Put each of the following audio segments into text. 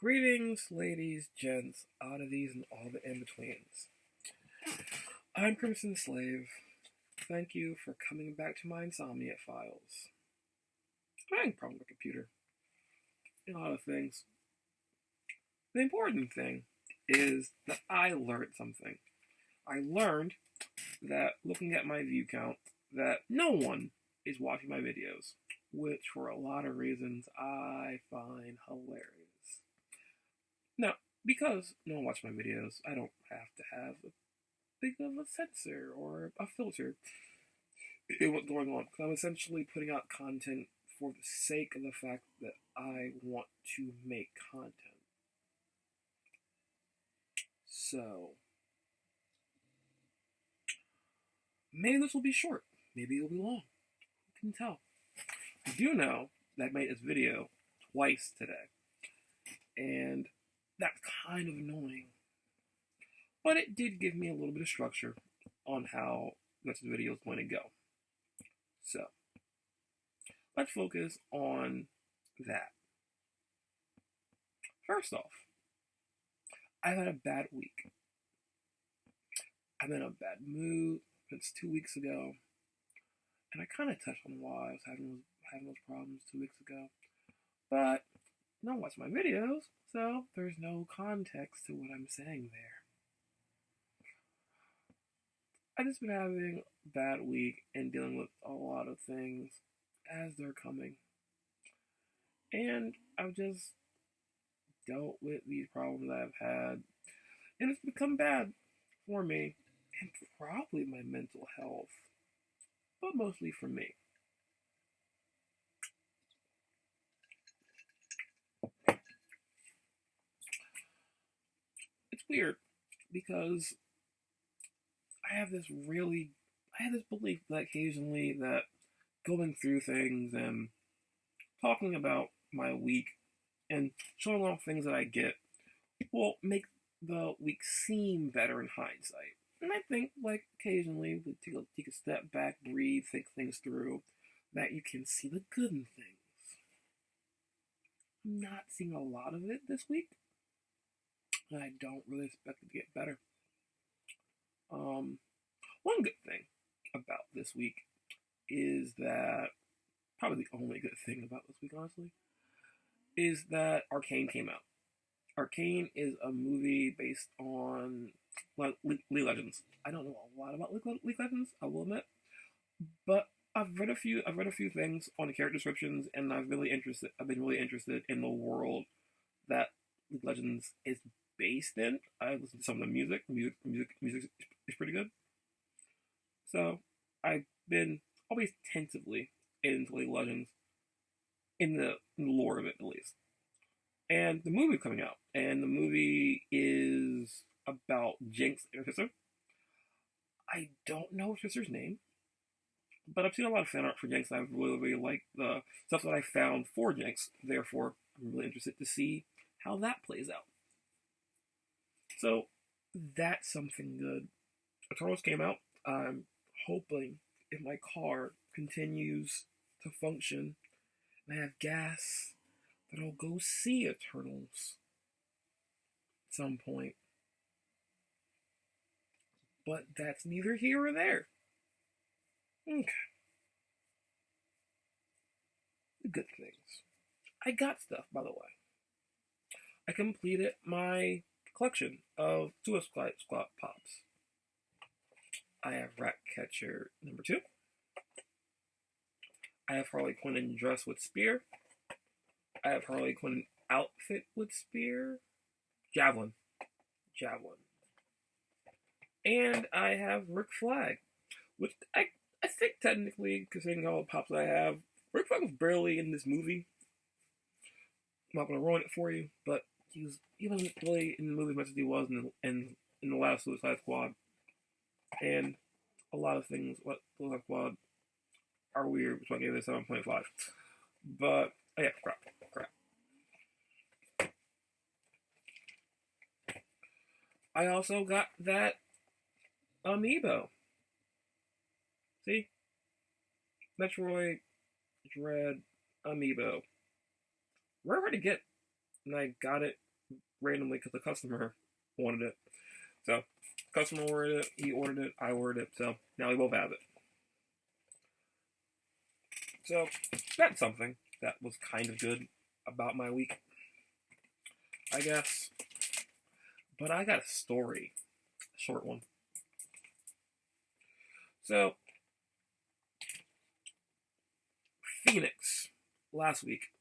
Greetings, ladies, gents, oddities, and all the in-betweens. I'm CrimsonSlave. Thank you for coming back to my Insomnia files. I'm having a problem with the computer. A lot of things. The important thing is that I learned something. I learned that looking at my view count, that no one is watching my videos, which for a lot of reasons I find hilarious. Now, because no one watches my videos, I don't have to have a big of a censor or a filter in what's going on. Because I'm essentially putting out content for the sake of the fact that I want to make content. So, maybe this will be short. Maybe it'll be long. Who can tell? I do know that I made this video twice today. And that's kind of annoying. But it did give me a little bit of structure on how this video is going to go. So, let's focus on that. First off, I've had a bad week. I'm in a bad mood since 2 weeks ago. And I kind of touched on why I was having those problems 2 weeks ago. But no one watched my videos, so there's no context to what I'm saying there. I've just been having a bad week and dealing with a lot of things as they're coming. And I've just dealt with these problems that I've had. And it's become bad for me and probably my mental health, but mostly for me. It's weird because I have this belief that occasionally that going through things and talking about my week and showing off things that I get will make the week seem better in hindsight. And I think, like, occasionally we take a step back, breathe, think things through, that you can see the good in things. I'm not seeing a lot of it this week, and I don't really expect it to get better. One good thing about this week is that, probably the only good thing about this week, honestly, is that Arcane came out. Arcane is a movie based on League Legends. I don't know a lot about League Legends, I will admit, but I've read a few things on the character descriptions, and I've been really interested in the world that League Legends is based in. I listened to some of the music. Music is pretty good. So I've been always tentatively into League Legends in the lore of it, at least. And the movie coming out, and the movie is about Jinx and her sister. I don't know her sister's name, but I've seen a lot of fan art for Jinx, and I really like the stuff that I found for Jinx. Therefore, I'm really interested to see how that plays out. So, that's something good. Eternals came out. I'm hoping if my car continues to function and I have gas, that I'll go see Eternals at some point. But that's neither here or there. Okay. The good things. I got stuff, by the way. I completed my collection of Suicide Squad pops. I have Ratcatcher number 2. I have Harley Quinn in dress with spear. I have Harley Quinn in outfit with spear. Javelin. And I have Rick Flag, which I think technically, considering all the pops I have, Rick Flag was barely in this movie. I'm not going to ruin it for you, but he wasn't really in the movie as much as he was in the last Suicide Squad. And a lot of things what Suicide Squad are weird, which I gave it a 7.5. But, yeah, crap. I also got that amiibo. See? Metroid Dread amiibo. Rare to get, and I got it randomly because the customer wanted it. So, customer ordered it, he ordered it, I ordered it, so now we both have it. So, that's something that was kind of good about my week, I guess. But I got a story, a short one. So, Phoenix, last week,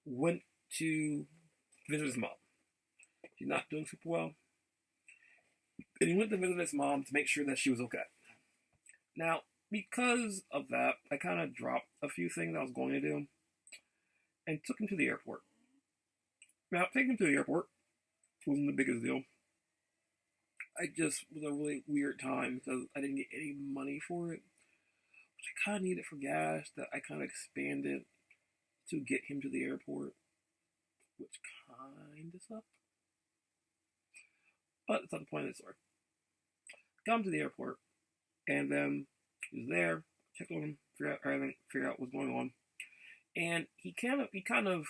went to visit his mom. She's not doing super well. And he went to visit his mom to make sure that she was okay. Now, because of that, I kind of dropped a few things I was going to do and took him to the airport. Now, taking him to the airport wasn't the biggest deal. I just was a really weird time because I didn't get any money for it, which I kind of needed for gas that I kind of expanded to get him to the airport, which kind of sucked. But it's not the point of the story. Got him to the airport, and then he was there, checked on him, figure out everything, figure out what's going on, and he kind of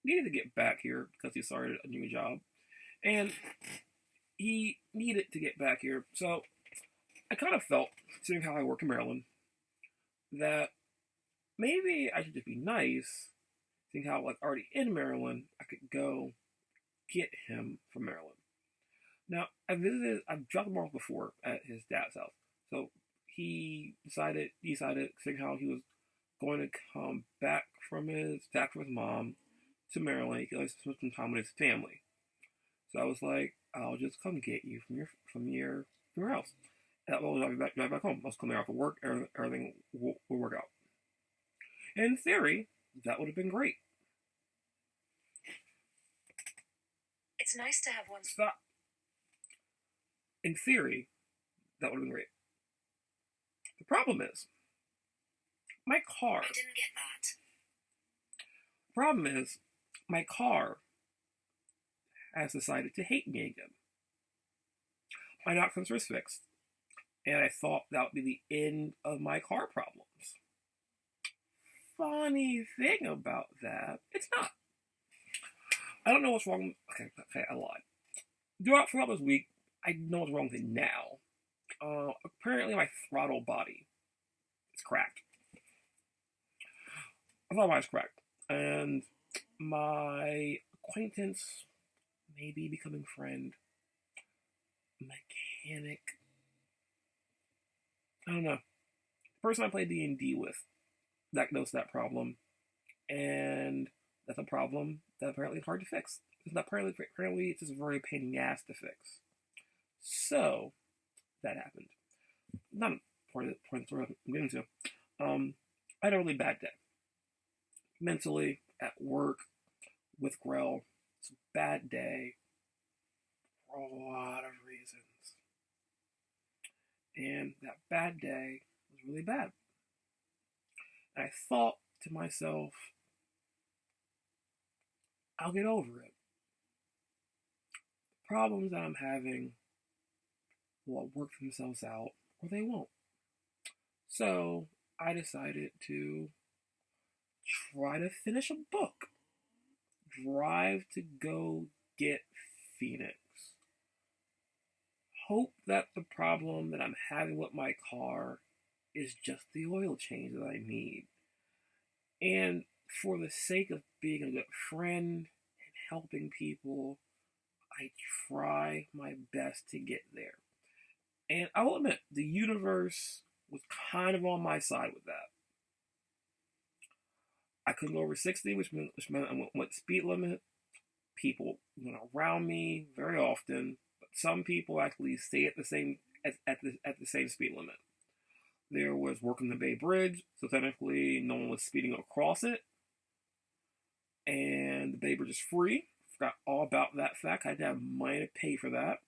needed to get back here because he started a new job, and he needed to get back here. So I kind of felt, seeing how I work in Maryland, that maybe I should just be nice, seeing how like already in Maryland, I could go get him from Maryland. Now I've dropped him off before at his dad's house, so he decided, seeing how he was going to come back from his mom to Maryland, he likes to spend some time with his family. So I was like, I'll just come get you from your house. That will drive back home. I was coming out of work, everything will work out. And in theory, that would have been great. It's nice to have one. Stop. In theory, that would have been great. The problem is, my car. I didn't get that. The problem is, my car has decided to hate me again. My knock sensor is fixed, and I thought that would be the end of my car problems. Funny thing about that, it's not. I don't know what's wrong. Okay, I lied. Throughout this week, I know what's wrong with it now. Apparently my throttle body is cracked. I thought mine was cracked. And my acquaintance, maybe becoming friend, mechanic, I don't know. The person I played D&D with diagnosed that problem. And that's a problem that apparently is hard to fix. It's not apparently it's just a very pain in the ass to fix. So, that happened. Not part of the story I'm getting to. I had a really bad day. Mentally, at work, with Grell. It's a bad day for a lot of reasons. And that bad day was really bad. And I thought to myself, I'll get over it. The problems that I'm having will work themselves out, or they won't. So I decided to try to finish a book. Drive to go get Phoenix. Hope that the problem that I'm having with my car is just the oil change that I need. And for the sake of being a good friend and helping people, I try my best to get there. And I will admit, the universe was kind of on my side with that. I couldn't go over 60, which meant I went speed limit. People went around me very often, but some people actually stay at the same speed limit. There was work on the Bay Bridge, so technically no one was speeding across it. And the Bay Bridge is free. Forgot all about that fact. I had to have money to pay for that.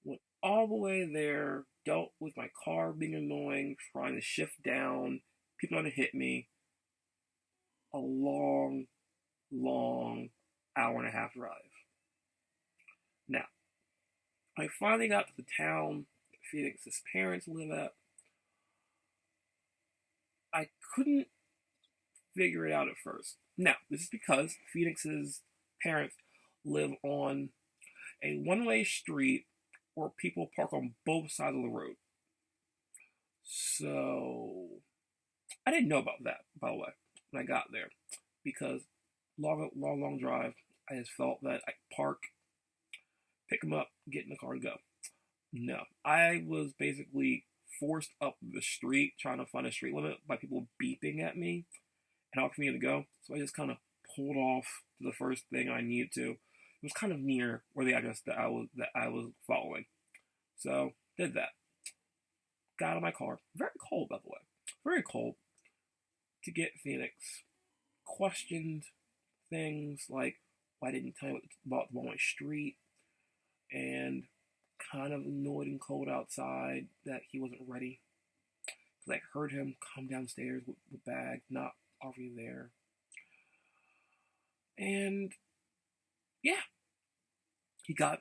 Went all the way there, dealt with my car being annoying, trying to shift down, people trying to hit me. A long hour and a half drive. Now, I finally got to the town that Phoenix's parents live at. I couldn't figure it out at first. Now, this is because Phoenix's parents live on a one-way street where people park on both sides of the road. So I didn't know about that, by the way, when I got there, because long drive. I just felt that I park, pick them up, get in the car, and go. No, I was basically forced up the street trying to find a street limit by people beeping at me and asking me to go. So I just kind of pulled off to the first thing I needed to. It was kind of near where the address that I was following. So did that. Got out of my car. Very cold, by the way. Very cold. To get Phoenix. Questioned things like why didn't you tell me about the one-way street, and kind of annoyed and cold outside that he wasn't ready. Because I heard him come downstairs with the bag, not already there. And yeah, he brought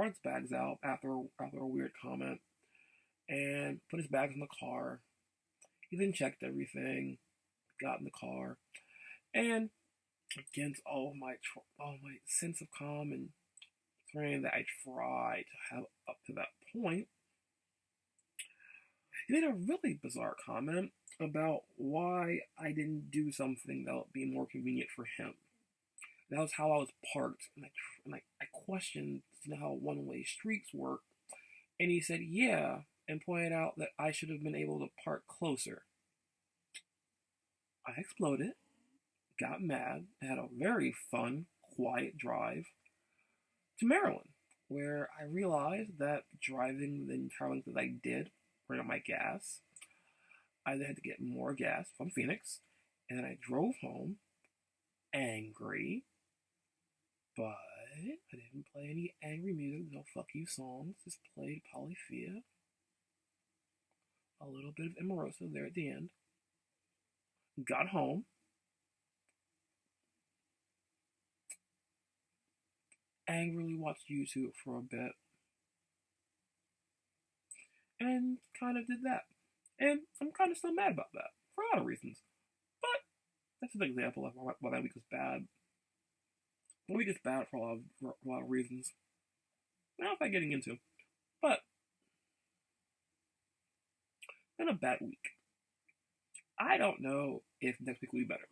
his bags out after a weird comment and put his bags in the car. He then checked everything, got in the car, and against all my sense of calm and training that I tried to have up to that point, he made a really bizarre comment about why I didn't do something that would be more convenient for him. That was how I was parked, and I questioned how one-way streets work, and he said, yeah, and pointed out that I should have been able to park closer. I exploded, got mad, and had a very fun, quiet drive to Maryland, where I realized that driving the entire length that I did ran out my gas. I then had to get more gas from Phoenix, and then I drove home angry, but I didn't play any angry music, no fuck you songs, just played Polyphia, a little bit of Amoroso there at the end, got home, angrily watched YouTube for a bit, and kind of did that. And I'm kind of still mad about that, for a lot of reasons. But that's an example of why my week was bad. My week is bad for a lot of reasons. Not if I'm getting into. But, been a bad week. I don't know if next week will be better.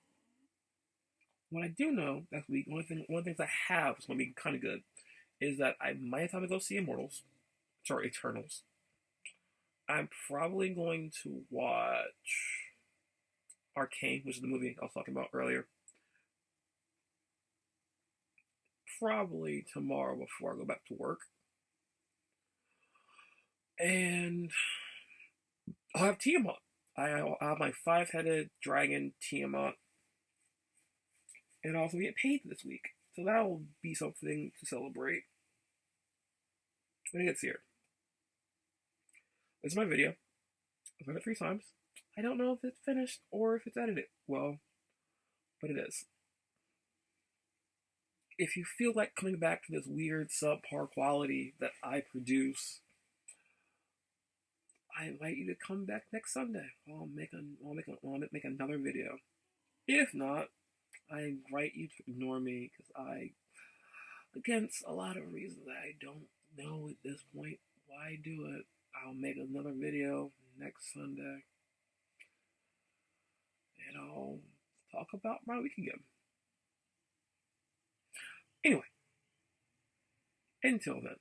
What I do know next week, one of the things I have is going to be kind of good, is that I might have time to go see Eternals. I'm probably going to watch Arcane, which is the movie I was talking about earlier. Probably tomorrow before I go back to work. And I'll have Tiamat. I'll have my 5-headed dragon Tiamat. And I'll also get paid this week. So that will be something to celebrate when it gets here. This is my video. I've done it 3 times. I don't know if it's finished or if it's edited. Well, but it is. If you feel like coming back to this weird subpar quality that I produce, I invite you to come back next Sunday. I'll make another video. If not, I invite you to ignore me because against a lot of reasons that I don't know at this point why do it. I'll make another video next Sunday, and I'll talk about my week again. Anyway, until then,